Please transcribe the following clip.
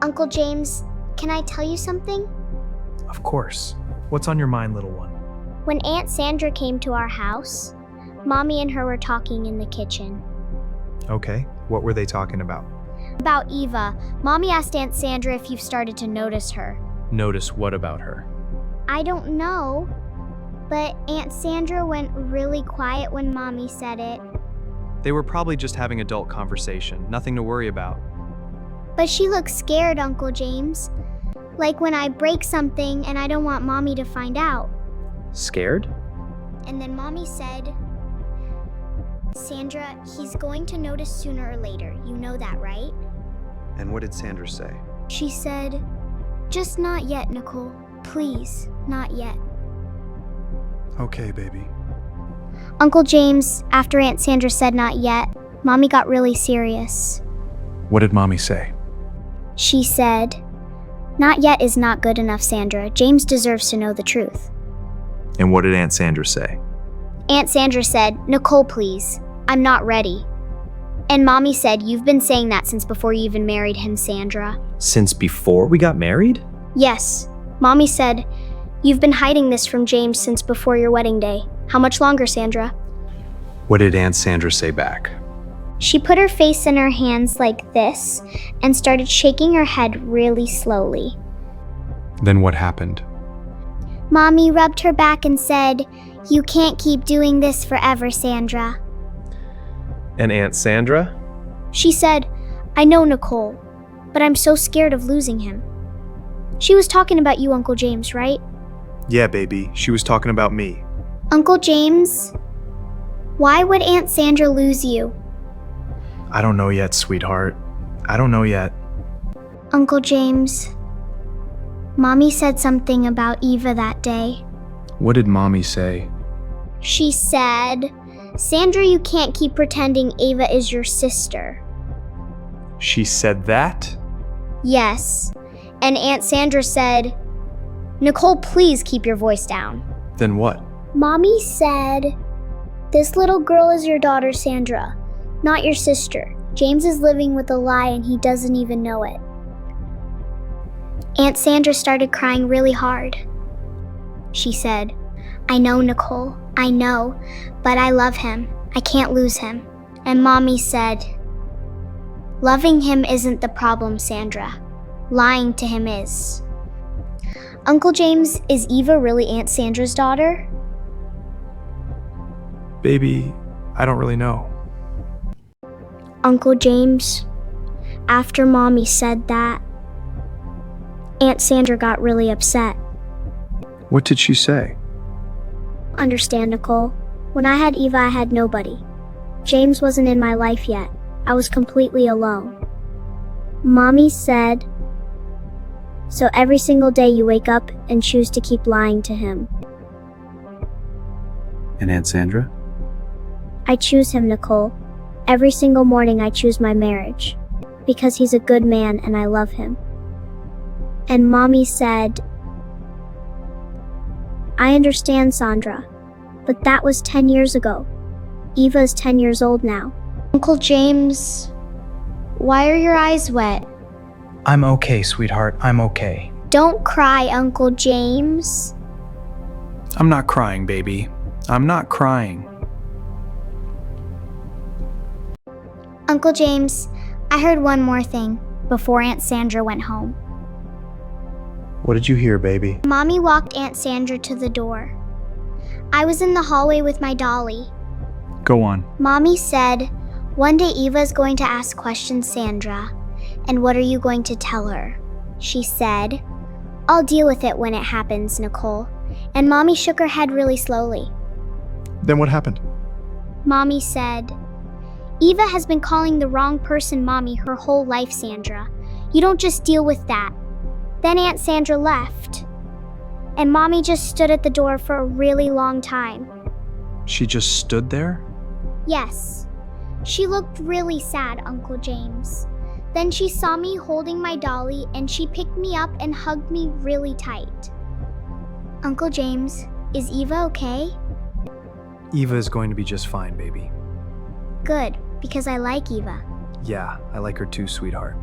Uncle James, can I tell you something? Of course. What's on your mind, little one? When Aunt Sandra came to our house, Mommy and her were talking in the kitchen. Okay, what were they talking about? About Eva, Mommy asked Aunt Sandra if you've started to notice her. Notice what about her? I don't know, but Aunt Sandra went really quiet when Mommy said it. They were probably just having adult conversation, nothing to worry about. But she looks scared, Uncle James. Like when I break something and I don't want Mommy to find out. Scared? And then Mommy said, Sandra, he's going to notice sooner or later. You know that, right? And what did Sandra say? She said, just not yet, Nicole. Please, not yet. Okay, baby. Uncle James, after Aunt Sandra said not yet, Mommy got really serious. What did Mommy say? She said, not yet is not good enough, Sandra. James deserves to know the truth. And what did Aunt Sandra say? Aunt Sandra said, Nicole, please. I'm not ready. And Mommy said, you've been saying that since before you even married him, Sandra. Since before we got married? Yes. Mommy said, you've been hiding this from James since before your wedding day. How much longer, Sandra? What did Aunt Sandra say back? She put her face in her hands like this and started shaking her head really slowly. Then what happened? Mommy rubbed her back and said, you can't keep doing this forever, Sandra. And Aunt Sandra? She said, I know, Nicole, but I'm so scared of losing him. She was talking about you, Uncle James, right? Yeah, baby. She was talking about me. Uncle James, why would Aunt Sandra lose you? I don't know yet, sweetheart. I don't know yet. Uncle James, Mommy said something about Eva that day. What did Mommy say? She said, Sandra, you can't keep pretending Eva is your sister. She said that? Yes. And Aunt Sandra said, Nicole, please keep your voice down. Then what? Mommy said, this little girl is your daughter, Sandra, not your sister. James is living with a lie and he doesn't even know it. Aunt Sandra started crying really hard. She said, I know, Nicole, I know, but I love him. I can't lose him. And Mommy said, loving him isn't the problem, Sandra. Lying to him is. Uncle James, is Eva really Aunt Sandra's daughter? Baby, I don't really know. Uncle James, after Mommy said that, Aunt Sandra got really upset. What did she say? Understand, Nicole, when I had Eva, I had nobody. James wasn't in my life yet. I was completely alone. Mommy said, so every single day you wake up and choose to keep lying to him. And Aunt Sandra? I choose him, Nicole. Every single morning I choose my marriage, because he's a good man and I love him. And Mommy said, I understand, Sandra, but that was 10 years ago. Eva is 10 years old now. Uncle James, why are your eyes wet? I'm okay, sweetheart. I'm okay. Don't cry, Uncle James. I'm not crying, baby. I'm not crying. Uncle James, I heard one more thing before Aunt Sandra went home. What did you hear, baby? Mommy walked Aunt Sandra to the door. I was in the hallway with my dolly. Go on. Mommy said, one day Eva is going to ask questions, Sandra. And what are you going to tell her? She said, I'll deal with it when it happens, Nicole. And Mommy shook her head really slowly. Then what happened? Mommy said, Eva has been calling the wrong person Mommy her whole life, Sandra. You don't just deal with that. Then Aunt Sandra left. And Mommy just stood at the door for a really long time. She just stood there? Yes. She looked really sad, Uncle James. Then she saw me holding my dolly and she picked me up and hugged me really tight. Uncle James, is Eva okay? Eva is going to be just fine, baby. Good, because I like Eva. Yeah, I like her too, sweetheart.